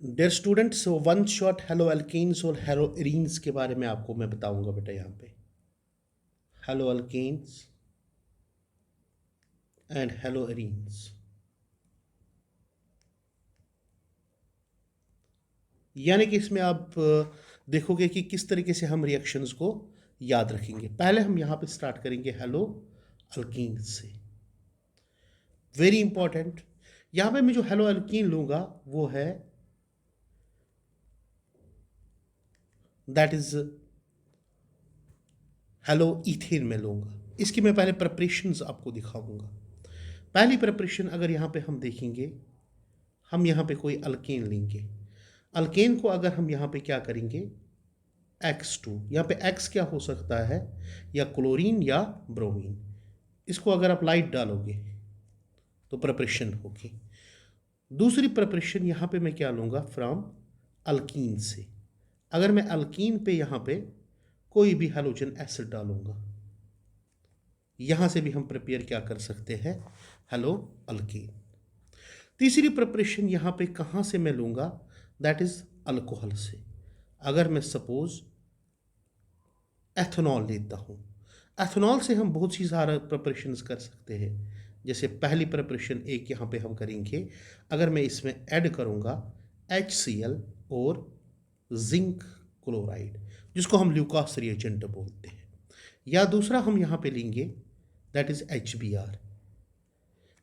Dear students, one shot haloalkanes और haloarenes के बारे में आपको मैं बताऊंगा बेटा। यहाँ पे haloalkanes and haloarenes, यानी कि इसमें आप देखोगे कि किस तरीके से हम रिएक्शंस को याद रखेंगे। पहले हम यहाँ पे स्टार्ट करेंगे हेलो अल्कीन्स से। वेरी इंपॉर्टेंट, यहाँ पे मैं जो हेलो अल्कीन लूंगा वो है दैट इज हेलो इथेन में लूंगा। इसकी मैं पहले प्रिपरेशंस आपको दिखाऊंगा। पहली प्रिपरेशन अगर यहाँ पे हम देखेंगे, हम यहाँ पे कोई अल्केन लेंगे। अल्केन को अगर हम यहाँ पे क्या करेंगे, X2, यहाँ पे X क्या हो सकता है, या क्लोरीन या ब्रोमीन। इसको अगर आप लाइट डालोगे तो प्रिपरेशन होगी। दूसरी प्रिपरेशन यहाँ पे मैं क्या लूँगा, फ्रॉम अल्कीन से। अगर मैं अल्कीन पे यहाँ पे कोई भी हैलोजन एसिड डालूंगा, यहाँ से भी हम प्रिपेयर क्या कर सकते हैं, हेलो अल्कीन। तीसरी प्रिपरेशन यहाँ पे कहाँ से मैं लूँगा, दैट इज अल्कोहल से। अगर मैं सपोज एथेनॉल लेता हूँ, एथेनॉल से हम बहुत सी सारा प्रिपरेशंस कर सकते हैं। जैसे पहली प्रिपरेशन एक यहाँ पे हम करेंगे, अगर मैं इसमें ऐड करूँगा HCl और जिंक क्लोराइड, जिसको हम ल्यूकास रिएजेंट बोलते हैं। या दूसरा हम यहाँ पे लेंगे that is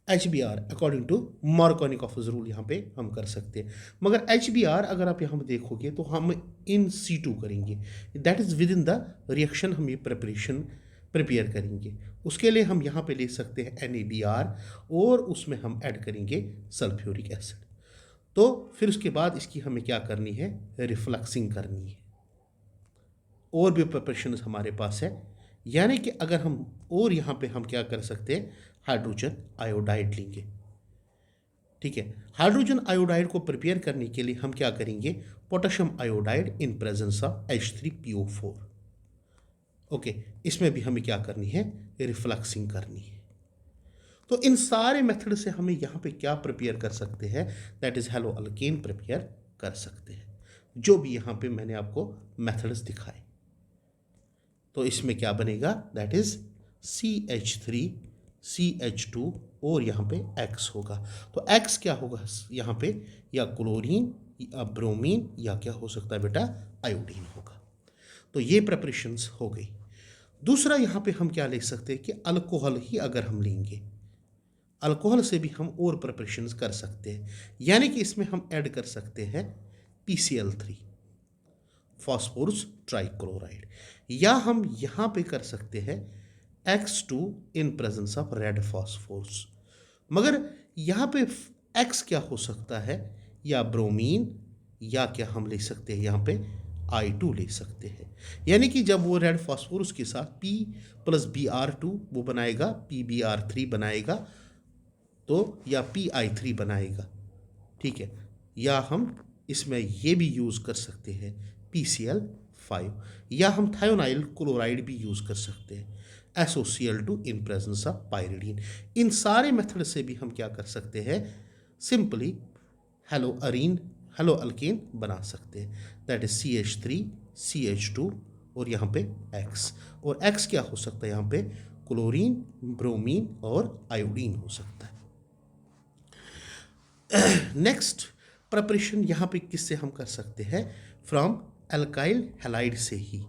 HBr according to Markovnikov rule यहाँ पे हम कर सकते हैं। मगर HBr अगर आप यहाँ पे देखोगे तो हम इन C2 करेंगे, that is with in the reaction हम ये प्रिपरेशन प्रिपेयर करेंगे। उसके लिए हम यहाँ पे ले सकते हैं NaBr और उसमें हम ऐड करेंगे सल्फ्यूरिक एसिड। तो फिर उसके बाद इसकी हमें क्या करनी है, रिफ्लक्सिंग करनी है। और भी प्रिपरेशन हमारे पास है, यानी कि अगर हम और यहाँ पे हम क्या कर सकते हैं, हाइड्रोजन आयोडाइड लेंगे। ठीक है, हाइड्रोजन आयोडाइड को प्रिपेयर करने के लिए हम क्या करेंगे, potassium iodide in presence of H3PO4। Okay, इसमें भी हमें क्या करनी है, रिफ्लक्सिंग करनी है। तो इन सारे मेथड से हमें यहाँ पे क्या प्रिपेयर कर सकते हैं, that is hello alkane prepare कर सकते हैं, जो भी यहाँ पे मैंने आपको मेथड्स दिखाए। तो इसमें क्या बनेगा, दैट इज CH3 CH2 और यहाँ पे X होगा। तो X क्या होगा यहाँ पे, या क्लोरीन या ब्रोमीन या क्या हो सकता है बेटा, आयोडीन होगा। तो ये प्रिपरेशंस हो गई। दूसरा यहाँ पे हम क्या ले सकते हैं कि अल्कोहल ही अगर हम लेंगे, अल्कोहल से भी हम और प्रिपरेशंस कर सकते हैं। यानी कि इसमें हम ऐड कर सकते हैं PCl3 फॉस्फोरस ट्राइक्लोराइड, या हम यहाँ पे कर सकते हैं X2 in presence of red phosphorus. मगर यहाँ पे X क्या हो सकता है, या ब्रोमीन या क्या हम ले सकते हैं यहाँ पे I2 ले सकते हैं। यानी कि जब वो रेड फॉस्फोरस के साथ P + Br2 वो बनाएगा, PBr3 बनाएगा, तो या PI3 बनाएगा। ठीक है, या हम इसमें ये भी यूज़ कर सकते हैं PCl5, या हम थायोनाइल क्लोराइड भी यूज़ कर सकते हैं SOCl2 in presence of pyridine. इन सारे मेथड से भी हम क्या कर सकते हैं, सिंपली हेलो अल्केन बना सकते हैं, दैट इज CH3 CH2 और यहाँ पे X। और X क्या हो सकता है यहाँ पे, क्लोरीन, ब्रोमीन और आयोडीन हो सकता है। नेक्स्ट प्रिपरेशन यहाँ पे किससे हम कर सकते हैं, फ्रॉम एल्काइल हैलाइड से ही।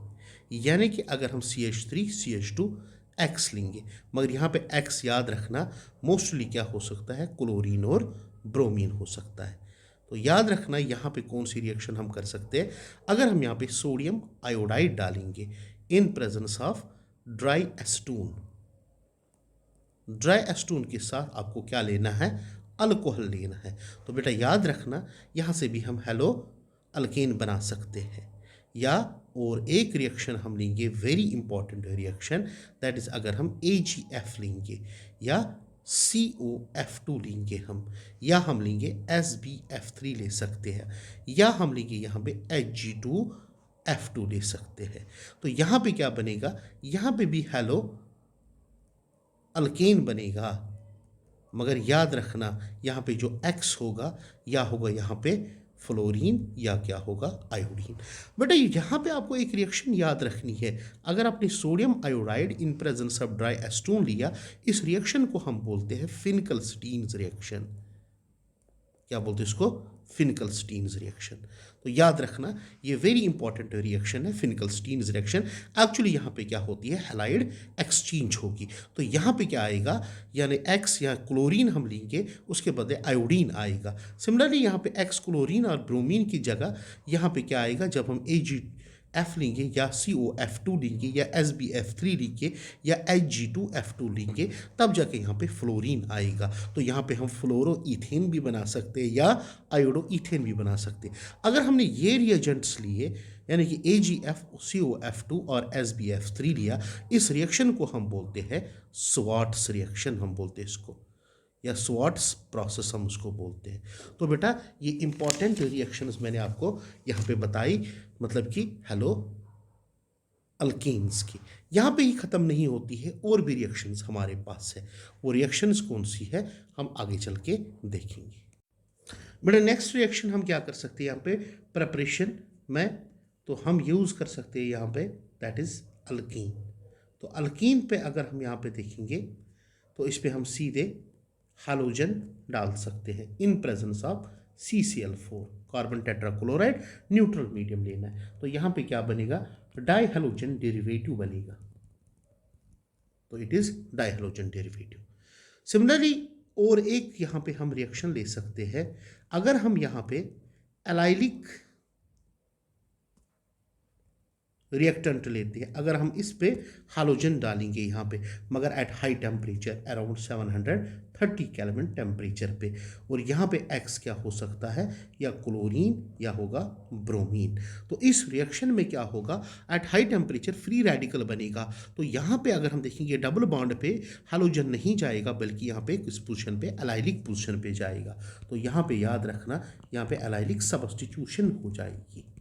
यानी कि अगर हम CH3 CH2 X लेंगे, मगर यहाँ पे X याद रखना मोस्टली क्या हो सकता है, क्लोरीन और ब्रोमीन हो सकता है। तो याद रखना यहाँ पे कौन सी रिएक्शन हम कर सकते हैं, अगर हम यहाँ पे सोडियम आयोडाइड डालेंगे in presence of dry acetone. Dry acetone के साथ आपको क्या लेना है, अल्कोहल लेना है। तो बेटा याद रखना, यहाँ से भी हम हेलो अल्केन बना सकते हैं। या और एक रिएक्शन हम लेंगे, very important reaction, that is अगर हम AgF लेंगे या COF2 लेंगे हम, या हम लेंगे SbF3 ले सकते हैं, या हम लेंगे यहाँ पे Hg2F2 ले सकते हैं। तो यहाँ पे क्या बनेगा, यहाँ पे भी हेलो अल्केन बनेगा। मगर याद रखना यहाँ पे जो X होगा, या होगा यहाँ पे फ्लोरीन या क्या होगा आयोडीन। बेटा यहाँ पे आपको एक रिएक्शन याद रखनी है, अगर आपने sodium iodide in presence of dry Aston लिया, इस रिएक्शन को हम बोलते हैं फिनकलस्टीन्स रिएक्शन। क्या बोलते हैं इसको? फिनकलस्टीन्स रिएक्शन। तो याद रखना ये वेरी इंपॉर्टेंट रिएक्शन है फिनकलस्टीन्स रिएक्शन। एक्चुअली यहाँ पे क्या होती है, हैलाइड एक्सचेंज होगी। तो यहाँ पे क्या आएगा, यानी एक्स या क्लोरीन हम लेंगे, उसके बदले आयोडीन आएगा। सिमिलरली यहाँ पे एक्स क्लोरीन और ब्रोमीन की जगह यहाँ पे क्या आएगा, जब हम AgF लेंगे या COF2 लेंगे या SbF3 लेंगे या Hg2F2 लेंगे, तब जाके यहाँ पे फ्लोरीन आएगा। तो यहाँ पे हम फ्लोरो इथेन भी बना सकते हैं या आयोडो इथेन भी बना सकते हैं। अगर हमने ये रिएजेंट्स लिए, यानी कि AgF, COF2 और SbF3 लिया, इस रिएक्शन को हम बोलते हैं स्वार्ट्स रिएक्शन, हम बोलते हैं इसको, या स्वार्ट्स प्रोसेस हम उसको बोलते हैं। तो बेटा ये इंपॉर्टेंट रिएक्शंस मैंने आपको यहाँ पे बताई, मतलब कि हेलो अल्केन्स की। यहाँ पे ही ख़त्म नहीं होती है, और भी रिएक्शंस हमारे पास है। वो रिएक्शंस कौन सी है हम आगे चल के देखेंगे। बेटा नेक्स्ट रिएक्शन हम क्या कर सकते हैं यहाँ पे प्रिपरेशन में, तो हम यूज़ कर सकते हैं यहाँ पे दैट इज़ अल्कीन। तो अल्कीन पे अगर हम यहाँ पे देखेंगे तो इस पे हम सीधे हालोजन डाल सकते हैं इन presence of CCl4, carbon tetrachloride, neutral medium लेना है। तो यहाँ पे क्या बनेगा, डाई हेलोजन डेरिवेटिव बनेगा। तो it is die halogen derivative. Similarly और एक यहाँ पे हम रिएक्शन ले सकते हैं, अगर हम यहाँ पे एलाइलिक रिएक्टेंट लेते हैं, अगर हम इस पे हालोजन डालेंगे यहाँ पे, मगर at high temperature around 730 kelvin temperature पे, और यहाँ पे X क्या हो सकता है, या क्लोरीन या होगा ब्रोमीन। तो इस रिएक्शन में क्या होगा, at high temperature free radical बनेगा। तो यहाँ पे अगर हम देखेंगे डबल बॉन्ड पे हालोजन नहीं जाएगा, बल्कि यहाँ पे किस पोजीशन पे, एलाइलिक पोजीशन पे जाएगा। तो यहाँ पे याद रखना, यहाँ पे एलाइलिक सब्स्टिट्यूशन हो जाएगी,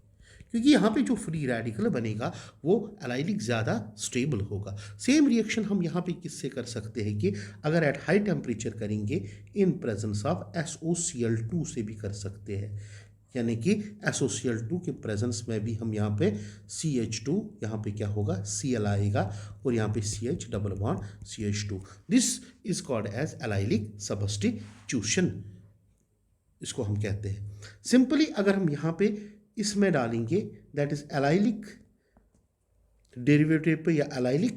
क्योंकि यहाँ पे जो फ्री रेडिकल बनेगा वो एलाइलिक ज़्यादा स्टेबल होगा। सेम रिएक्शन हम यहाँ पे किससे कर सकते हैं कि अगर एट हाई टेम्परेचर करेंगे इन प्रेजेंस ऑफ SOCl2 से भी कर सकते हैं, यानी कि SOCl2 के प्रेजेंस में भी हम यहाँ पे CH2, यहाँ पे क्या होगा Cl आएगा, और यहाँ पे CH double bond CH2। This is called as allylic substitution, इसको हम कहते हैं। सिंपली अगर हम यहाँ पे इसमें डालेंगे दैट इज एलाइलिक डेरिवेटिव पे या एलाइलिक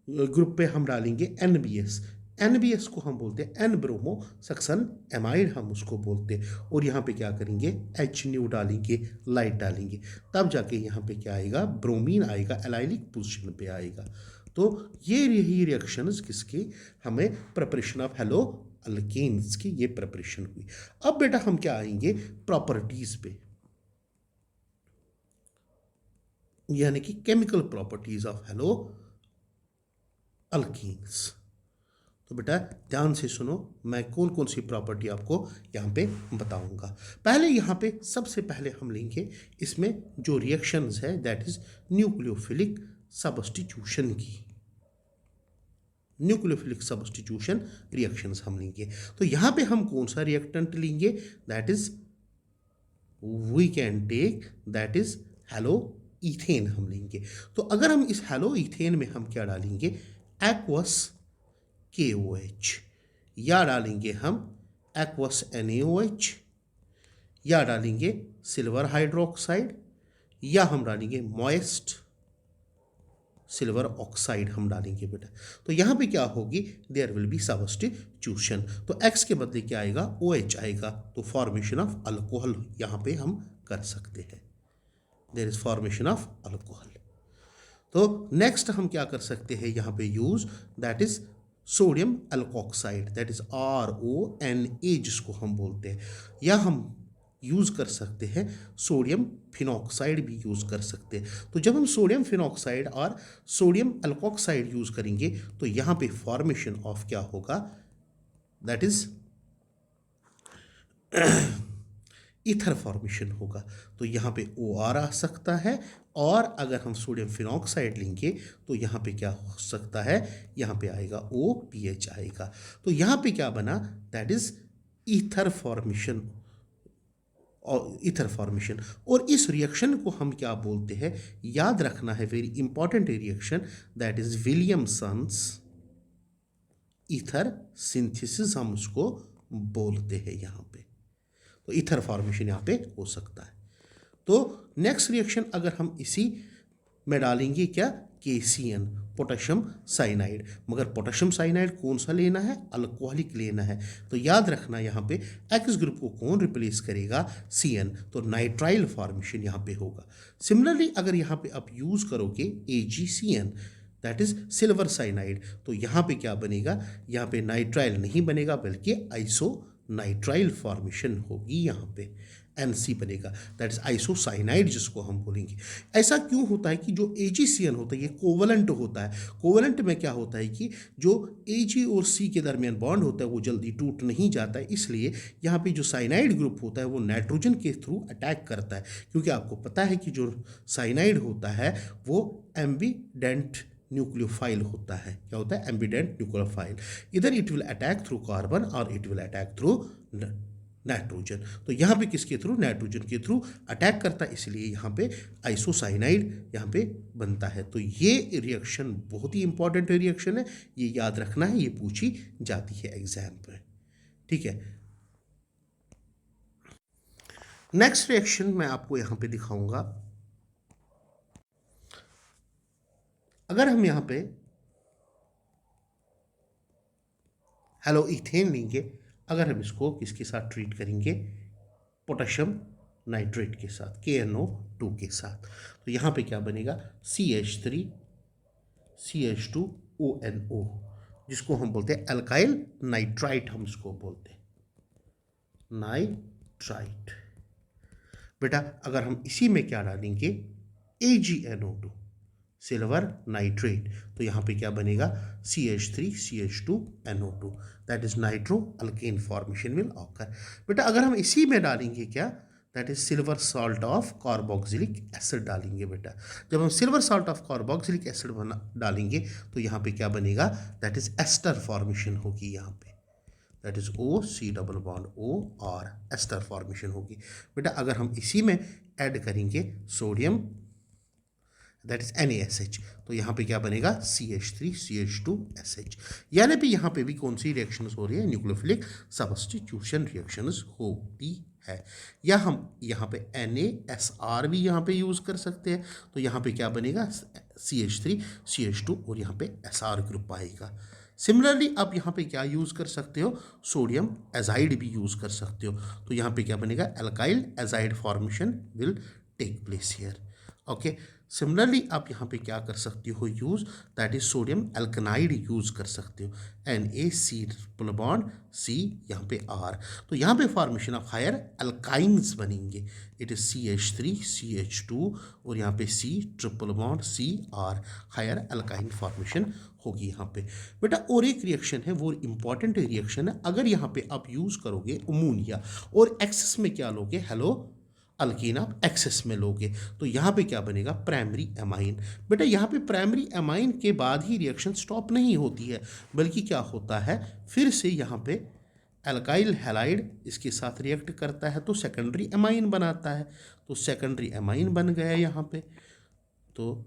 ग्रुप पे हम डालेंगे NBS को हम बोलते हैं N ब्रोमो सक्सन एमाइड, हम उसको बोलते हैं। और यहाँ पे क्या करेंगे H न्यू डालेंगे, लाइट डालेंगे, तब जाके यहाँ पे क्या आएगा, ब्रोमीन आएगा, एलाइलिक पोजीशन पे आएगा। तो ये रही रिएक्शंस किसकी, हमें प्रिपरेशन ऑफ हेलो अल्केन्स की ये प्रिपरेशन हुई। अब बेटा हम क्या आएंगे प्रॉपर्टीज पे, यानी कि chemical properties of haloalkanes. तो बेटा ध्यान से सुनो, मैं कौन कौन सी प्रॉपर्टी आपको यहाँ पे बताऊंगा। पहले यहाँ पे सबसे पहले हम लेंगे इसमें जो रिएक्शंस है दैट इज न्यूक्लियोफिलिक सब्स्टिट्यूशन की, न्यूक्लियोफिलिक सब्स्टिट्यूशन रिएक्शंस हम लेंगे। तो यहाँ पे हम कौन सा रिएक्टेंट लेंगे, that is we can take that is haloethane हम लेंगे। तो अगर हम इस हेलो इथेन में हम क्या डालेंगे, एक्वस KOH, या डालेंगे हम एक्वस NaOH, या डालेंगे सिल्वर हाइड्रोक्साइड, या हम डालेंगे मॉइस्ट सिल्वर ऑक्साइड हम डालेंगे बेटा। तो यहाँ पे क्या होगी, देयर विल बी सब्स्टिट्यूशन। तो X के बदले क्या आएगा, OH आएगा, तो फॉर्मेशन ऑफ अल्कोहल यहाँ पे हम कर सकते हैं, there is formation of alcohol. तो नेक्स्ट हम क्या कर सकते हैं यहाँ पे use, that is sodium alkoxide, that is RONA जिसको हम बोलते हैं, या हम यूज़ कर सकते हैं सोडियम फिनॉक्साइड भी यूज़ कर सकते हैं। तो जब हम सोडियम फिनॉक्साइड और सोडियम अल्कोक्साइड यूज़ करेंगे तो यहाँ पे फॉर्मेशन ऑफ क्या होगा, दैट इज ईथर फॉर्मेशन होगा। तो यहाँ पे OR आ सकता है, और अगर हम सोडियम फिनॉक्साइड लेंगे तो यहाँ पे क्या हो सकता है, यहाँ पे आएगा OPH आएगा। तो यहाँ पे क्या बना, दैट इज ईथर फॉर्मेशन और ईथर फॉर्मेशन। और इस रिएक्शन को हम क्या बोलते हैं, याद रखना है, very important reaction, that is Williamson's ether synthesis हम उसको बोलते हैं यहाँ पे। तो ईथर फॉर्मेशन यहाँ पे हो सकता है। तो नेक्स्ट रिएक्शन अगर हम इसी में डालेंगे क्या, KCN, पोटेशियम साइनाइड। मगर पोटेशियम साइनाइड कौन सा लेना है, अल्कोहलिक लेना है। तो याद रखना यहाँ पे एक्स ग्रुप को कौन रिप्लेस करेगा, CN, तो नाइट्राइल फॉर्मेशन यहाँ पे होगा। सिमिलरली अगर यहाँ पे आप यूज करोगे AgCN, that is silver cyanide, तो यहाँ पे क्या बनेगा, यहाँ पे नाइट्राइल नहीं बनेगा बल्कि आइसो नाइट्राइल फॉर्मेशन होगी, यहाँ पे NC बनेगा, दैट इज आइसोसाइनाइड जिसको हम बोलेंगे। ऐसा क्यों होता है कि जो AgCN होता है ये कोवलेंट होता है। कोवलेंट में क्या होता है कि जो Ag और C के दरमियान बॉन्ड होता है वो जल्दी टूट नहीं जाता है, इसलिए यहाँ पे जो साइनाइड ग्रुप होता है वो नाइट्रोजन के थ्रू अटैक करता है। क्योंकि आपको पता है कि जो साइनाइड होता है वो एम्बिडेंट न्यूक्लियोफाइल होता है। क्या होता है, एम्बिडेंट न्यूक्लियोफाइल। इधर it will attack through carbon और it will attack through nitrogen. तो यहाँ पे किसके थ्रू, नाइट्रोजन के थ्रू अटैक करता है, इसलिए यहाँ पे आइसोसाइनाइड यहाँ पे बनता है। तो ये रिएक्शन बहुत ही इंपॉर्टेंट रिएक्शन है, ये याद रखना है, ये पूछी जाती है एग्जाम पे, ठीक है। नेक्स्ट रिएक्शन मैं आपको यहाँ पे दिखाऊंगा। अगर हम यहाँ पे हेलो इथेन लेंगे, अगर हम इसको किसके साथ ट्रीट करेंगे, पोटेशियम नाइट्रेट के साथ, KNO2 के साथ, तो यहाँ पे क्या बनेगा, CH3 CH2ONO, जिसको हम बोलते हैं अल्काइल नाइट्राइट, हम इसको बोलते हैं नाइट्राइट। बेटा अगर हम इसी में क्या डालेंगे, AgNO2 सिल्वर नाइट्रेट, तो यहाँ पे क्या बनेगा, CH3 CH2NO2, that is nitro alkane formation will occur. बेटा अगर हम इसी में डालेंगे क्या, that is silver salt of carboxylic acid डालेंगे। बेटा जब हम silver salt of carboxylic acid डालेंगे तो यहाँ पे क्या बनेगा, दैट इज एस्टर फॉर्मेशन होगी यहाँ पे, that is OC double bond O और एस्टर फॉर्मेशन होगी। बेटा अगर हम इसी में ऐड करेंगे सोडियम, दैट इज NaSH, तो यहाँ पे क्या बनेगा, CH3 CH2SH। यानी कि यहाँ पे भी कौन सी रिएक्शंस हो रही है, न्यूक्लियोफिलिक सब्स्टिट्यूशन रिएक्शंस होती है। या हम यहाँ पे NaSR भी यहाँ पे यूज़ कर सकते हैं, तो यहाँ पे क्या बनेगा, CH3 CH2 और यहाँ पे SR ग्रुप आएगा। सिमिलरली आप यहाँ पे क्या यूज़ कर सकते हो, सोडियम एजाइड भी यूज़ कर सकते हो, तो यहाँ पे क्या बनेगा, alkyl azide formation will take place here, okay. Similarly आप यहाँ पे क्या कर सकते हो use, that is sodium alkynide use कर सकते हो, NaC ट्रिपल बॉन्ड C, यहाँ पे R, तो यहाँ पे फॉर्मेशन ऑफ हायर एल्काइंस बनेंगे, इट इज CH3 CH2 और यहाँ पे C triple bond C R, higher alkyne formation होगी यहाँ पे। बेटा और एक रिएक्शन है, वो इंपॉर्टेंट रिएक्शन है, अगर यहाँ पे आप यूज़ करोगे अमोनिया और एक्सेस में क्या लोगे, हेलो अल्कीन आप एक्सेस में लोगे, तो यहाँ पे क्या बनेगा, प्राइमरी एमाइन। बेटा यहाँ पे प्राइमरी एमाइन के बाद ही रिएक्शन स्टॉप नहीं होती है, बल्कि क्या होता है, फिर से यहाँ पे एल्काइल हैलाइड इसके साथ रिएक्ट करता है तो सेकेंडरी एमाइन बनाता है, तो सेकेंडरी एमाइन बन गया यहाँ पे। तो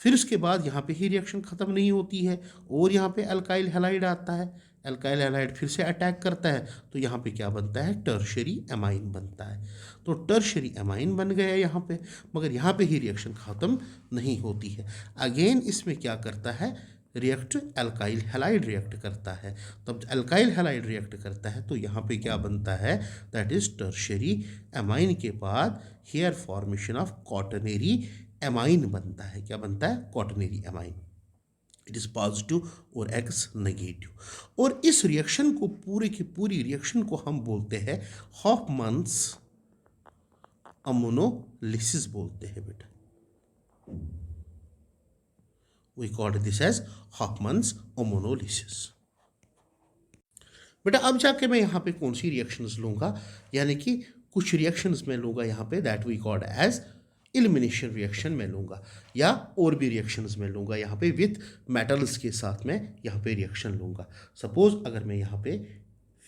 फिर उसके बाद यहाँ पे ही रिएक्शन ख़त्म नहीं होती है और यहाँ पे अल्काइल हैलाइड आता है, अल्काइल हैलाइड फिर से अटैक करता है, तो यहाँ पे क्या बनता है, टर्शरी एमाइन बनता है। तो टर्शरी एमाइन बन गया यहाँ पे, मगर यहाँ पे ही रिएक्शन ख़त्म नहीं होती है। अगेन इसमें क्या करता है, रिएक्ट अल्काइल हैलाइड रिएक्ट करता है, तब अल्काइल हैलाइड रिएक्ट करता है तो यहाँ पे क्या बनता है, दैट इज टर्शरी एमाइन के बाद here formation of quaternary amine बनता है। क्या बनता है, quaternary amine, it is positive और एक्स नेगेटिव। और इस रिएक्शन को पूरे की पूरी रिएक्शन को हम बोलते हैं हॉफमन्स अमोनोलिसिस बोलते हैं। बेटा we called this as Hofmann's ammonolysis. बेटा अब जाके मैं यहाँ पे कौन सी रिएक्शंस लूँगा, यानी कि कुछ रिएक्शंस मैं लूँगा यहाँ पे, that we called as elimination reaction में लूँगा, या और भी रिएक्शंस में लूँगा यहाँ पे विथ मेटल्स के साथ में यहाँ पे रिएक्शन लूँगा। सपोज अगर मैं यहाँ पे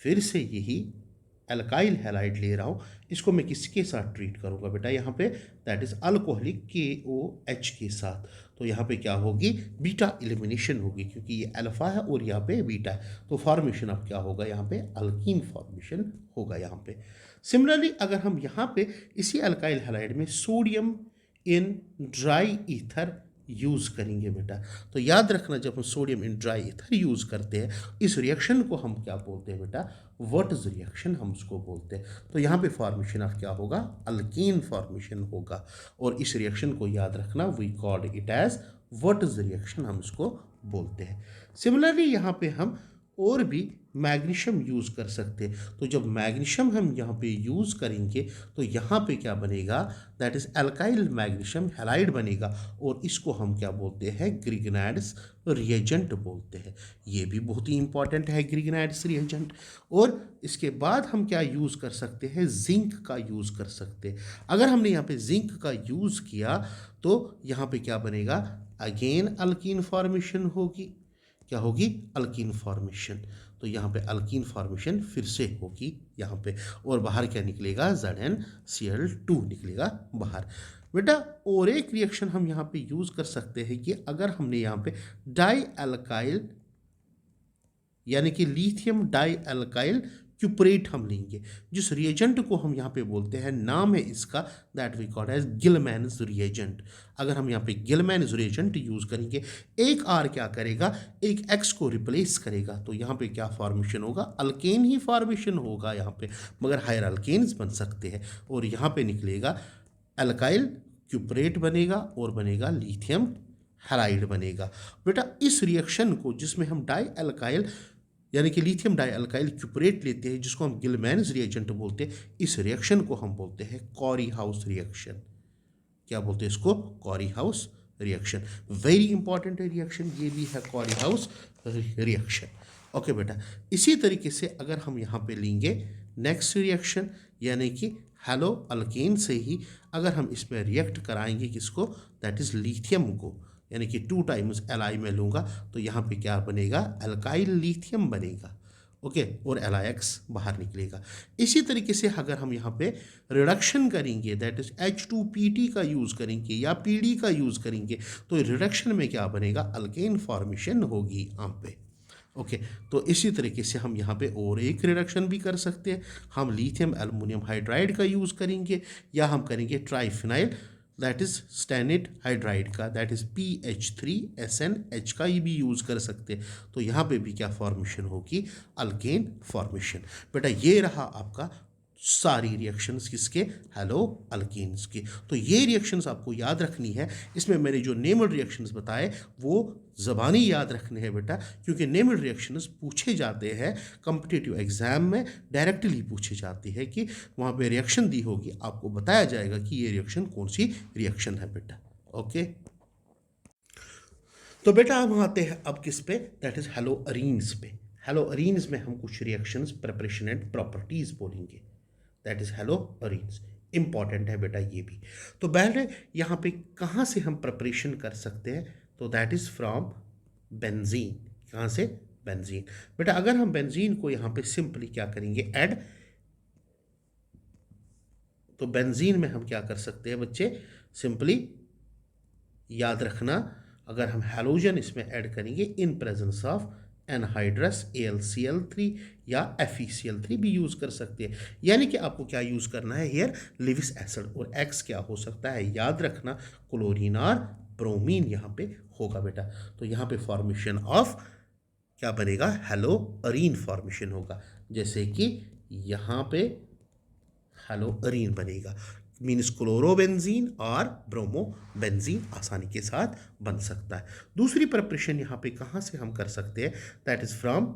फिर से यही एल्काइल हैलाइड ले रहा हूँ, इसको मैं किसके साथ ट्रीट करूँगा बेटा यहाँ पे, दैट इज़ अल्कोहलिक KOH के साथ। तो यहाँ पे क्या होगी, बीटा एलिमिनेशन होगी, क्योंकि ये अल्फा है और यहाँ पे बीटा है, तो फॉर्मेशन अब क्या होगा यहाँ पे, अल्कीन फॉर्मेशन होगा यहाँ पे। सिमिलरली अगर हम यहाँ पे इसी अल्काइल हैलाइड में sodium in dry ether use करेंगे बेटा, तो याद रखना जब हम sodium in dry ether use करते हैं इस रिएक्शन को हम क्या बोलते हैं बेटा, वर्ट्ज रिएक्शन हम उसको बोलते हैं। तो यहाँ पे फॉर्मेशन ऑफ क्या होगा, अल्कीन फॉर्मेशन होगा, और इस रिएक्शन को याद रखना we called it as Wurtz reaction हम इसको बोलते हैं। सिमिलरली यहाँ पे हम और भी मैग्नीशियम यूज़ कर सकते हैं, तो जब मैग्नीशियम हम यहाँ पे यूज़ करेंगे तो यहाँ पे क्या बनेगा, that is alkyl magnesium halide बनेगा, और इसको हम क्या बोलते हैं, ग्रिगनाइड्स रिएजेंट बोलते हैं। ये भी बहुत ही इंपॉर्टेंट है ग्रिगनाइड्स रिएजेंट। और इसके बाद हम क्या यूज़ कर सकते हैं, जिंक का यूज़ कर सकते हैं। अगर हमने यहाँ पे जिंक का यूज़ किया तो यहाँ पे क्या बनेगा, अगेन अल्कीन फॉर्मेशन होगी, क्या होगी, अल्कीन फॉर्मेशन। तो यहाँ पे अल्कीन फॉर्मेशन फिर से होगी यहाँ पे, और बाहर क्या निकलेगा, ZnCl2 निकलेगा बाहर बेटा। और एक रिएक्शन हम यहाँ पे यूज़ कर सकते हैं कि अगर हमने यहाँ पे डाई अल्काइल यानी कि लिथियम डाई अल्काइल क्यूपरेट हम लेंगे, जिस रिएजेंट को हम यहाँ पे बोलते हैं, नाम है इसका that we called as Gilman's reagent. अगर हम यहाँ पे गिलमैन्स रिएजेंट यूज़ करेंगे, एक R क्या करेगा, एक X को रिप्लेस करेगा, तो यहाँ पे क्या फॉर्मेशन होगा, अल्केन ही फॉर्मेशन होगा यहाँ पे, मगर हायर अल्केन्स बन सकते हैं, और यहाँ पे निकलेगा अल्काइल क्यूपरेट बनेगा और बनेगा लिथियम हैलाइड बनेगा बेटा। इस रिएक्शन को जिसमें हम डाई अल्काइल यानी कि लिथियम डाई अल्काइल क्यूपरेट लेते हैं, जिसको हम गिलमैन्स रिएजेंट बोलते हैं, इस रिएक्शन को हम बोलते हैं कॉरी हाउस रिएक्शन। क्या बोलते हैं इसको, Carry house reaction. Very important reaction ये भी है, कॉरी हाउस रिएक्शन। ओके बेटा, इसी तरीके से अगर हम यहाँ पे लेंगे नेक्स्ट रिएक्शन, यानी कि हेलो अल्केन से ही अगर हम इसमें रिएक्ट कराएंगे किसको, दैट इज़ लिथियम को, यानी कि 2 टाइम्स Li में लूँगा, तो यहाँ पे क्या बनेगा, अल्काइल लिथियम बनेगा, ओके, और LiX बाहर निकलेगा। इसी तरीके से अगर हम यहाँ पे रिडक्शन करेंगे, दैट इज़ H2PT का यूज़ करेंगे या PD का यूज़ करेंगे, तो रिडक्शन में क्या बनेगा, अल्केन फॉर्मेशन होगी यहाँ पे, ओके। तो इसी तरीके से हम यहाँ पे और एक रिडक्शन भी कर सकते हैं, हम लिथियम एल्युमिनियम हाइड्राइड का यूज़ करेंगे, या हम करेंगे ट्राइफिनाइल दैट इज़ स्टैनेट हाइड्राइड का, दैट इज़ PH3SNH का ये भी यूज़ कर सकते हैं। तो यहाँ पे भी क्या फॉर्मेशन होगी, अल्केन फॉर्मेशन। बेटा ये रहा आपका सारी रिएक्शंस किसके, हेलो अल्केन्स के। तो ये रिएक्शंस आपको याद रखनी है। इसमें मैंने जो नेमड रिएक्शंस बताए वो ज़बानी याद रखने हैं बेटा, क्योंकि नेमड रिएक्शंस पूछे जाते हैं कॉम्पिटिटिव एग्जाम में, डायरेक्टली पूछे जाते हैं कि वहाँ पे रिएक्शन दी होगी, आपको बताया जाएगा कि ये रिएक्शन कौन सी रिएक्शन है बेटा, ओके। तो बेटा हम आते हैं अब किस पे, दैट इज़ हेलो अरीन्स पे। हेलो अरीन्स में हम कुछ रिएक्शंस प्रिपरेशन एंड प्रॉपर्टीज़ बोलेंगे, that is hello arenes. Important है बेटा ये भी। तो पहले यहाँ पे कहाँ से हम प्रिपरेशन कर सकते हैं, तो दैट इज़ फ्रॉम बेंजीन। कहाँ से, बेंजीन। बेटा अगर हम बेंजीन को यहाँ पे सिंपली क्या करेंगे, ऐड, तो बेंजीन में हम क्या कर सकते हैं बच्चे, सिंपली याद रखना, अगर हम हैलोजन इसमें ऐड करेंगे इन प्रेजेंस ऑफ एनहाइड्रस AlCl3 या FeCl3 भी यूज़ कर सकते हैं। यानी कि आपको क्या यूज़ करना है हियर, लिविस एसिड, और X क्या हो सकता है, याद रखना क्लोरीन और ब्रोमीन यहाँ पे होगा बेटा। तो यहाँ पे फॉर्मेशन ऑफ क्या बनेगा, हेलो अरीन फॉर्मेशन होगा, जैसे कि यहाँ पे हेलो अरीन बनेगा, मीन्स क्लोरोबेंजीन और ब्रोमोबेंजीन आसानी के साथ बन सकता है। दूसरी प्रिपरेशन यहाँ पे कहाँ से हम कर सकते हैं, दैट इज़ फ्रॉम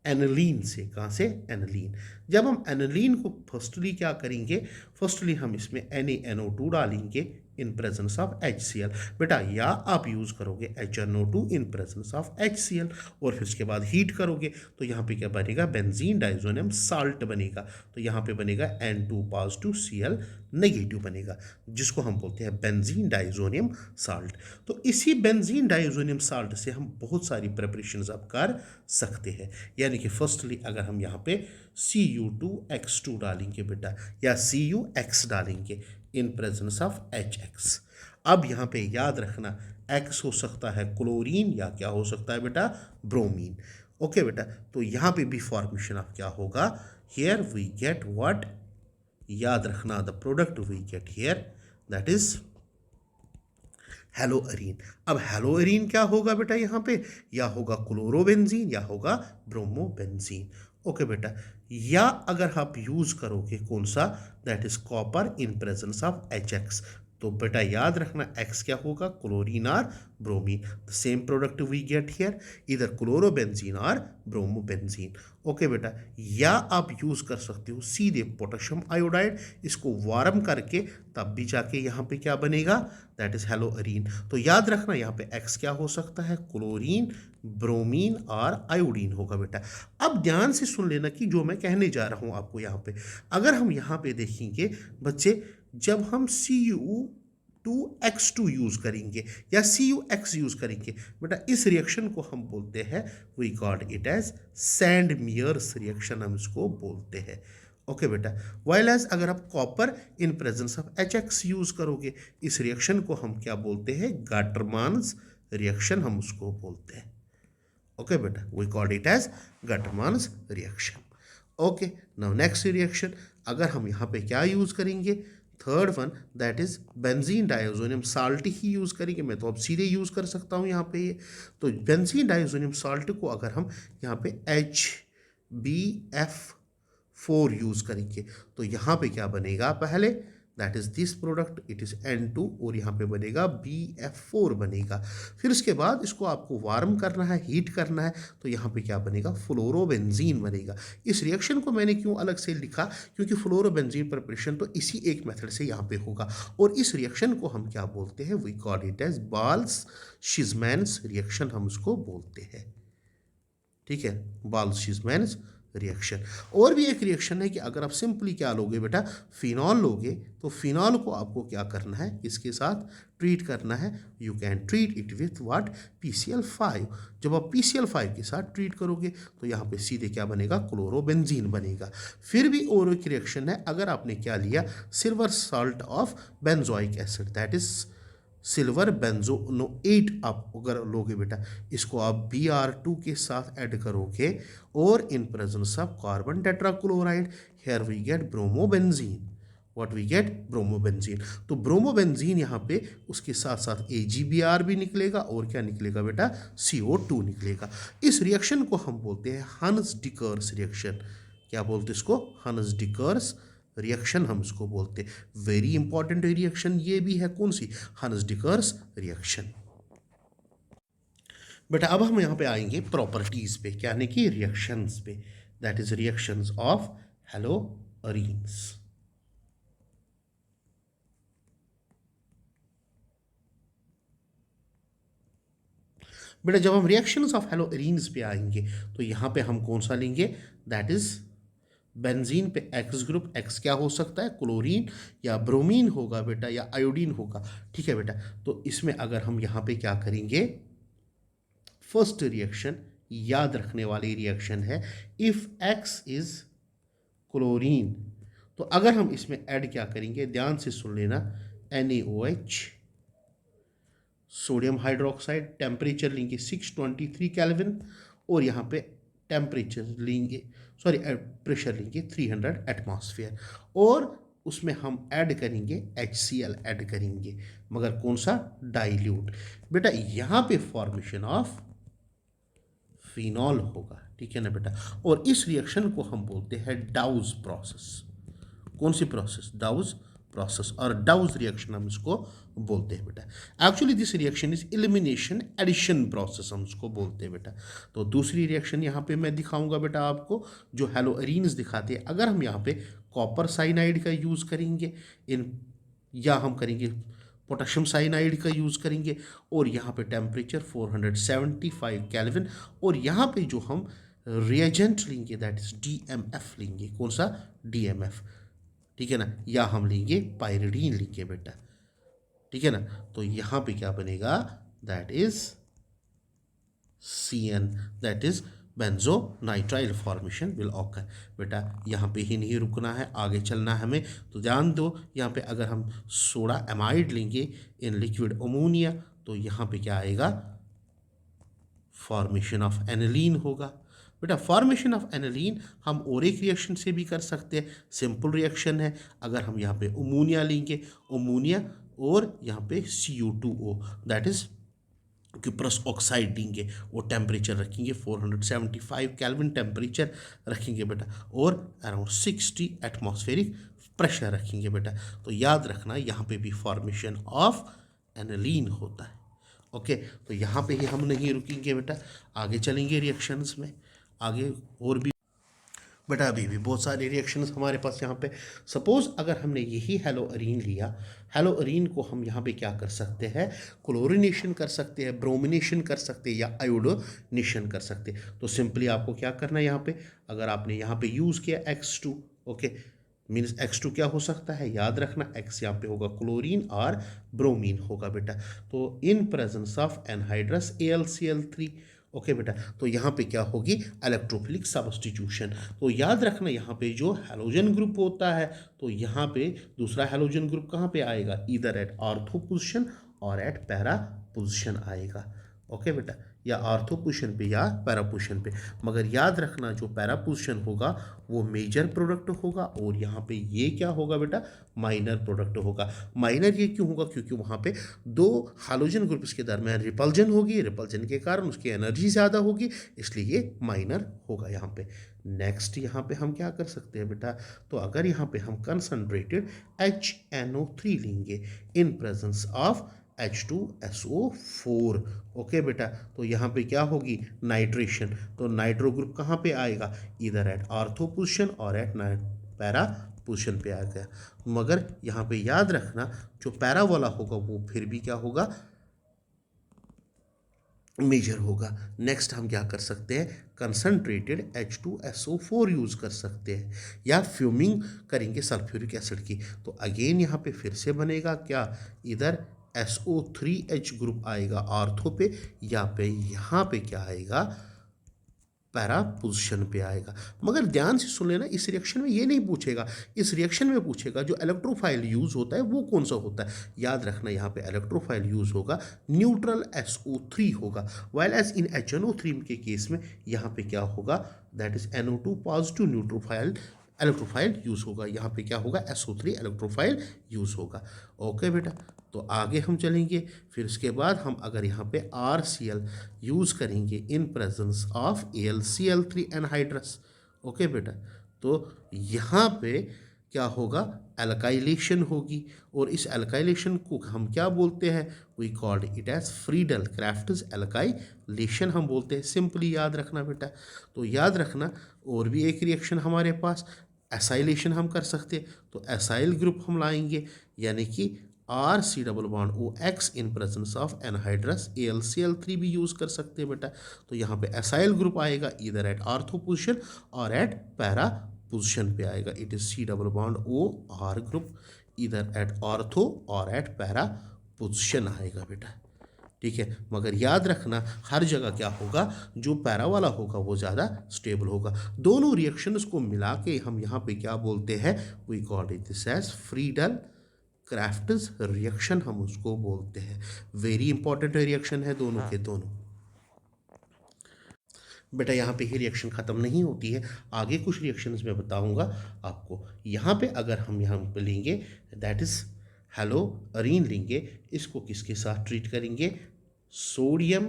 एनिलीन से। कहाँ से, एनिलीन। जब हम एनिलीन को फर्स्टली क्या करेंगे, फर्स्टली हम इसमें NaNO2 डालेंगे, इन प्रेजेंस ऑफ HCl। बेटा या आप यूज़ करोगे HNO2 in presence of HCl और फिर उसके बाद हीट करोगे तो यहाँ पे क्या बनेगा, बेंजीन डाइजोनियम साल्ट बनेगा। तो यहाँ पे बनेगा N2 पॉजिटिव Cl नेगेटिव बनेगा, जिसको हम बोलते हैं बेंजीन डाइजोनियम साल्ट। तो इसी बेंजीन डाइजोनियम साल्ट से हम बहुत सारी प्रिपरेशंस अब कर सकते हैं। यानी कि फर्स्टली अगर हम यहाँ पे Cu2X2 डालेंगे बेटा या CuX डालेंगे इन प्रेजेंस ऑफ HX। अब यहाँ पे याद रखना X हो सकता है क्लोरीन या क्या हो सकता है बेटा, ब्रोमीन। ओके बेटा, तो यहाँ पे भी फॉर्मेशन ऑफ क्या होगा, हियर वी गेट व्हाट, याद रखना the product we get here that is haloarene. अब हेलोअरीन क्या होगा बेटा यहाँ पे, या होगा क्लोरोबेंजीन या होगा ब्रोमोबेंजीन। ओके बेटा, या अगर आप यूज करोगे कौन सा, that is copper in presence of HX। तो बेटा याद रखना X क्या होगा, क्लोरीन और bromine. The same product we get here इधर क्लोरोबेंजीन और ब्रोमोबेंजीन। ओके बेटा, या आप यूज कर सकते हो सीधे पोटेशियम आयोडाइड, इसको वार्म करके तब भी जाके यहाँ पे क्या बनेगा, दैट इज हेलोअरीन। तो याद रखना यहाँ पे X क्या हो सकता है, क्लोरीन, ब्रोमीन और आयोडीन होगा बेटा। अब ध्यान से सुन लेना कि जो मैं कहने जा रहा हूँ आपको यहाँ पे, अगर हम यहाँ पे देखेंगे बच्चे, जब हम Cu2X2 यूज करेंगे या CuX यूज करेंगे बेटा, इस रिएक्शन को हम बोलते हैं, we called it as Sandmeyer's reaction, हम इसको बोलते हैं। ओके बेटा, वाइल एज अगर आप copper in presence of HX use करोगे, इस रिएक्शन को हम क्या बोलते हैं, गाटरमान्स रिएक्शन हम उसको बोलते हैं। ओके बेटा, we called it as Gattermann's reaction. Okay, now next reaction अगर हम यहाँ पे क्या यूज करेंगे, third one that is benzene diazonium salt ही यूज करेंगे। मैं तो अब सीधे यूज कर सकता हूँ यहाँ पे ये, तो बेंजीन डाइजोनियम साल्ट को अगर हम यहाँ पे HbF4 यूज करेंगे तो यहाँ पे क्या बनेगा, पहले that is this product, it is N2 और यहाँ पे बनेगा BF4 बनेगा। फिर उसके बाद इसको आपको वार्म करना है, हीट करना है, तो यहाँ पे क्या बनेगा, फ्लोरोबेंजीन बनेगा। इस रिएक्शन को मैंने क्यों अलग से लिखा, क्योंकि फ्लोरोबेंजीन प्रिपरेशन तो इसी एक मेथड से यहाँ पे होगा। और इस रिएक्शन को हम क्या बोलते हैं, we call it as Balz Schiemann's reaction हम उसको बोलते हैं। ठीक है, बाल्स-शिजमैन्स रिएक्शन। और भी एक रिएक्शन है कि अगर आप सिंपली क्या लोगे बेटा, फिनॉल लोगे, तो फिनॉल को आपको क्या करना है, इसके साथ ट्रीट करना है, you can treat it with what, PCl5। जब आप PCl5 के साथ ट्रीट करोगे तो यहाँ पे सीधे क्या बनेगा, क्लोरोबेंजीन बनेगा। फिर भी और एक रिएक्शन है, अगर आपने क्या लिया, silver salt of benzoic acid, that is silver benzoate आप अगर लोगे बेटा, इसको आप Br2 के साथ ऐड करोगे और in presence of carbon tetrachloride, here we get bromobenzene. What we get, bromobenzene. तो ब्रोमोबेंजीन यहाँ पे उसके साथ साथ AgBr भी निकलेगा और क्या निकलेगा बेटा, CO2 निकलेगा। इस रिएक्शन को हम बोलते हैं हंस-डिकर्स रिएक्शन। क्या बोलते हैं इसको, हंस-डिकर्स रिएक्शन हम इसको बोलते हैं। वेरी इंपॉर्टेंट रिएक्शन ये भी है, कौन सी, हंस-डिकर्स रिएक्शन। बेटा अब हम यहाँ पे आएंगे प्रॉपर्टीज पे, यानी कि रिएक्शंस पे, दैट इज रिएक्शंस ऑफ हेलोअरीन्स। बेटा जब हम रिएक्शंस ऑफ हेलोअरीन्स पे आएंगे तो यहाँ पे हम कौन सा लेंगे, दैट इज बेंजीन पे X ग्रुप, X क्या हो सकता है, क्लोरीन या ब्रोमीन होगा बेटा या आयोडीन होगा। ठीक है बेटा, तो इसमें अगर हम यहाँ पे क्या करेंगे, फर्स्ट रिएक्शन याद रखने वाली रिएक्शन है, इफ X इज क्लोरीन, तो अगर हम इसमें ऐड क्या करेंगे, ध्यान से सुन लेना, NaOH, सोडियम हाइड्रोक्साइड, टेम्परेचर लेंगे 623 केल्विन और यहाँ पे टेम्परेचर लेंगे, सॉरी प्रेशर लेंगे 300 एटमॉस्फेयर, और उसमें हम ऐड करेंगे HCl ऐड करेंगे, मगर कौन सा, डाइल्यूट। बेटा यहाँ पे फॉर्मेशन ऑफ फिनॉल होगा, ठीक है ना बेटा, और इस रिएक्शन को हम बोलते हैं डाउज प्रोसेस। कौन सी प्रोसेस, डाउज प्रोसेस, और डाउज रिएक्शन हम इसको बोलते हैं बेटा। Actually this reaction is elimination addition process हम इसको बोलते हैं बेटा। तो दूसरी रिएक्शन यहाँ पे मैं दिखाऊंगा बेटा आपको, जो हेलोअरीन्स दिखाते हैं। अगर हम यहाँ पे कॉपर साइनाइड का यूज़ करेंगे इन, या हम करेंगे पोटेशियम साइनाइड का यूज़ करेंगे और यहाँ पे टेम्परेचर 475 केल्विन, और यहाँ पे जो हम रिएजेंट लेंगे दैट इज DMF लेंगे। कौन सा? DMF, ठीक है ना, या हम लेंगे पायरिडीन लेंगे बेटा, ठीक है ना। तो यहाँ पे क्या बनेगा? That is CN, that is benzonitrile formation will occur. बेटा यहाँ पे ही नहीं रुकना है, आगे चलना है हमें। तो ध्यान दो, यहाँ पे अगर हम सोडा एमाइड लेंगे इन लिक्विड अमोनिया तो यहाँ पे क्या आएगा? फॉर्मेशन ऑफ एनिलीन होगा। बेटा फॉर्मेशन ऑफ एनिलीन हम और एक रिएक्शन से भी कर सकते हैं, सिंपल रिएक्शन है। अगर हम यहाँ पे अमोनिया लेंगे, अमोनिया और यहाँ पे CO2O that is cuprous oxide लेंगे, वो टेम्परेचर रखेंगे 475 केल्विन टेम्परेचर रखेंगे बेटा, और अराउंड 60 एटमॉस्फेरिक प्रेशर रखेंगे बेटा। तो याद रखना यहाँ पे भी फॉर्मेशन ऑफ एनिलीन होता है। ओके, तो यहाँ पे ही हम नहीं रुकेंगे बेटा, आगे चलेंगे रिएक्शंस में, आगे और भी बेटा अभी भी बहुत सारे रिएक्शंस हमारे पास यहाँ पे। सपोज अगर हमने यही हेलोअरीन लिया, हेलोअरीन को हम यहाँ पे क्या कर सकते हैं? क्लोरिनेशन कर सकते हैं, ब्रोमिनेशन कर सकते हैं, या आयोडोनेशन कर सकते हैं। तो सिंपली आपको क्या करना है यहाँ पे, अगर आपने यहाँ पे यूज़ किया X2, ओके, मीन्स X2 क्या हो सकता है? याद रखना X यहाँ पे होगा क्लोरीन और ब्रोमीन होगा बेटा। तो इन presence of anhydrous AlCl3, okay बेटा, तो यहाँ पे क्या होगी? Electrophilic substitution. तो याद रखना यहाँ पे जो हैलोजन ग्रुप होता है, तो यहाँ पे दूसरा हैलोजन ग्रुप कहाँ पे आएगा? इधर एट ऑर्थो पोजिशन और एट पैरा पोजिशन आएगा। ओके बेटा, या ऑर्थो पोजिशन पे या पैरा पोजिशन पे। मगर याद रखना जो पैरा पोजिशन होगा वो मेजर प्रोडक्ट होगा, और यहाँ पे ये क्या होगा बेटा? माइनर प्रोडक्ट होगा। माइनर ये क्यों होगा? क्योंकि वहाँ पे दो हाइड्रोजन ग्रुप्स के दरमियान रिपल्जन होगी, रिपल्जन के कारण उसकी एनर्जी ज़्यादा होगी, इसलिए ये माइनर होगा यहाँ पे। नेक्स्ट यहाँ पे हम क्या कर सकते हैं बेटा? तो अगर यहाँ पे हम कंसनट्रेटेड HNO3 लेंगे इन प्रेजेंस ऑफ H2SO4, ओके बेटा, तो यहाँ पे क्या होगी? नाइट्रेशन। तो नाइट्रो ग्रुप कहाँ पे आएगा? इधर एट ऑर्थो पोजिशन और एट पैरा पोजिशन पे आ गया। मगर यहाँ पे याद रखना जो पैरा वाला होगा वो फिर भी क्या होगा? मेजर होगा। नेक्स्ट हम क्या कर सकते हैं? कंसनट्रेटेड H2SO4 यूज़ कर सकते हैं, या फ्यूमिंग करेंगे सल्फ्यूरिक एसिड की। तो अगेन यहाँ पे फिर से बनेगा क्या? इधर SO3H ग्रुप आएगा ऑर्थो पे, या पे यहाँ पे क्या आएगा? पैरा पोजिशन पे आएगा। मगर ध्यान से सुन लेना, इस रिएक्शन में ये नहीं पूछेगा, इस रिएक्शन में पूछेगा जो इलेक्ट्रोफाइल यूज़ होता है वो कौन सा होता है। याद रखना यहाँ पे इलेक्ट्रोफाइल यूज़ होगा न्यूट्रल SO3 होगा, वाइल एज इन HNO3 के केस में यहाँ पे क्या होगा? That is NO2 positive neutrophil electrophile use होगा। यहाँ पे क्या होगा? SO3 इलेक्ट्रोफाइल यूज़ होगा। ओके बेटा, तो आगे हम चलेंगे। फिर उसके बाद हम अगर यहाँ पे RCl यूज़ करेंगे इन presence of AlCl3 anhydrous, okay बेटा, तो यहाँ पे क्या होगा? एल्काइलेशन होगी, और इस एल्काइलेशन को हम क्या बोलते हैं? We called it as Friedel Crafts alkylation हम बोलते हैं। सिंपली याद रखना बेटा। तो याद रखना और भी एक रिएक्शन हमारे पास एसाइलेशन हम कर सकते हैं। तो एसाइल ग्रुप हम लाएंगे, यानी कि RC+OX in presence of anhydrous AlCl3 भी यूज़ कर सकते हैं बेटा। तो यहाँ पे एसाइल ग्रुप आएगा इधर एट ऑर्थो पोजिशन और एट पैरा पोजिशन पे आएगा। इट इज C+OR ग्रुप इधर एट ऑर्थो और एट पैरा पोजिशन आएगा बेटा, ठीक है। मगर याद रखना हर जगह क्या होगा? जो पैरा वाला होगा वो ज़्यादा स्टेबल होगा। दोनों रिएक्शंस को मिला के हम यहाँ पे क्या बोलते हैं? We call it this as Friedel Crafts reaction हम उसको बोलते हैं। वेरी इंपॉर्टेंट रिएक्शन है दोनों के दोनों। बेटा यहाँ पे ही रिएक्शन ख़त्म नहीं होती है, आगे कुछ रिएक्शंस मैं बताऊंगा आपको। यहाँ पे अगर हम यहाँ पे लेंगे दैट इज़ हेलोअरीन लेंगे, इसको किसके साथ ट्रीट करेंगे? Sodium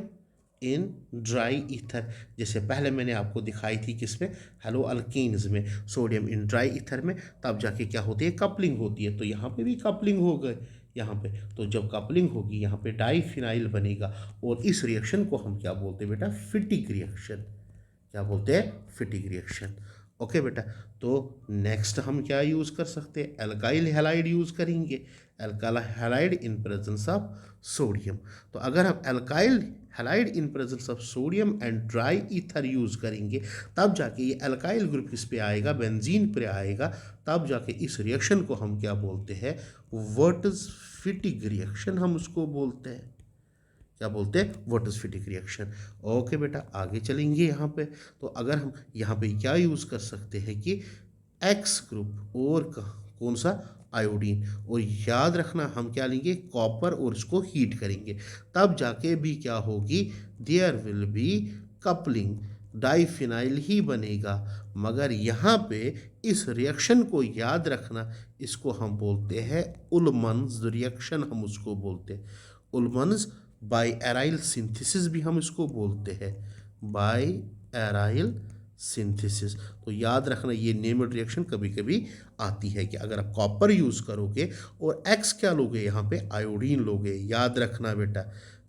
in dry ether. जैसे पहले मैंने आपको दिखाई थी किसमें? हेलो अल्कीन्स में, सोडियम इन ड्राई ईथर में, तब जाके क्या होती है? कपलिंग होती है। तो यहाँ पे भी कपलिंग हो गए यहाँ पे। तो जब कपलिंग होगी यहाँ पे डाईफिनाइल बनेगा, और इस रिएक्शन को हम क्या बोलते हैं बेटा? फिटिक रिएक्शन। क्या बोलते हैं? फिटिक रिएक्शन। ओके बेटा, तो नेक्स्ट हम क्या यूज़ कर सकते हैं, एल्काइल हैलाइड यूज़ करेंगे, alkyl halide in presence of sodium. तो अगर हम alkyl halide in presence of sodium and dry ether use करेंगे, तब जाके ये एल्काइल ग्रुप किस पे आएगा, बेंजीन पे आएगा। तब जाके इस रिएक्शन को हम क्या बोलते हैं, वर्ट्ज-फिटिग रिएक्शन हम उसको बोलते हैं। क्या बोलते हैं, वर्ट्ज-फिटिग रिएक्शन। ओके बेटा, आगे चलेंगे यहाँ पे। तो अगर हम यहाँ पे क्या यूज़ कर सकते हैं कि एक्स ग्रुप और कौन सा, आयोडीन। और याद रखना हम क्या लेंगे, कॉपर, और इसको हीट करेंगे, तब जाके भी क्या होगी, there will be coupling, diphenyl ही बनेगा। मगर यहाँ पे इस रिएक्शन को याद रखना, इसको हम बोलते हैं उल्मन्स रिएक्शन, हम उसको बोलते हैं उल्मन्स। बाई एराइल सिंथेसिस भी हम इसको बोलते हैं, बाई एराइल सिंथेसिस। तो याद रखना ये नेम्ड रिएक्शन कभी कभी आती है कि अगर आप कॉपर यूज़ करोगे और एक्स क्या लोगे, यहाँ पे आयोडीन लोगे। याद रखना बेटा,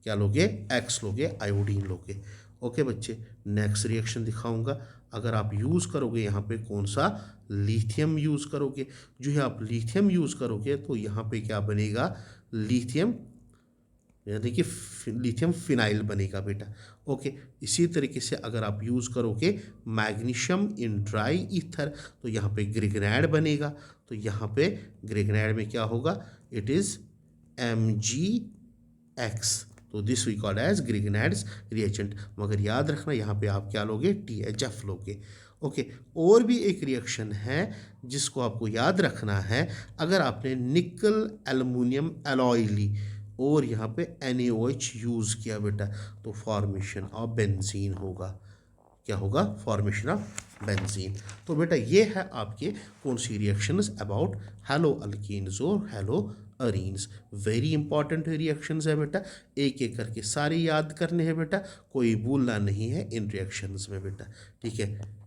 क्या लोगे, एक्स लोगे, आयोडीन लोगे। ओके बच्चे, नेक्स्ट रिएक्शन दिखाऊंगा। अगर आप यूज़ करोगे यहाँ पे कौन सा, लिथियम यूज़ करोगे। जो है आप लिथियम यूज़ करोगे तो यहाँ पे क्या बनेगा, लिथियम, यानी कि लिथियम फिनाइल बनेगा बेटा। ओके, इसी तरीके से अगर आप यूज़ करोगे मैग्नीशियम इन ड्राई ईथर, तो यहाँ पे ग्रिग्नाइड बनेगा। तो यहाँ पे ग्रिग्नाइड में क्या होगा, इट इज़ MgX। तो this we called as Grignard's reagent. मगर याद रखना यहाँ पे आप क्या लोगे, THF लोगे। ओके, और भी एक रिएक्शन है जिसको आपको याद रखना है। अगर आपने निकल एल्युमिनियम अलॉय ली और यहाँ पे NaOH यूज़ किया बेटा, तो फॉर्मेशन ऑफ बेंजीन होगा। क्या होगा, फॉर्मेशन ऑफ बेंजीन। तो बेटा ये है आपके कौन सी रिएक्शंस अबाउट हेलो अल्कीन्स और hello arenes. Very important reactions है बेटा, एक एक करके सारे याद करने हैं बेटा, कोई भूलना नहीं है इन रिएक्शंस में बेटा। ठीक है।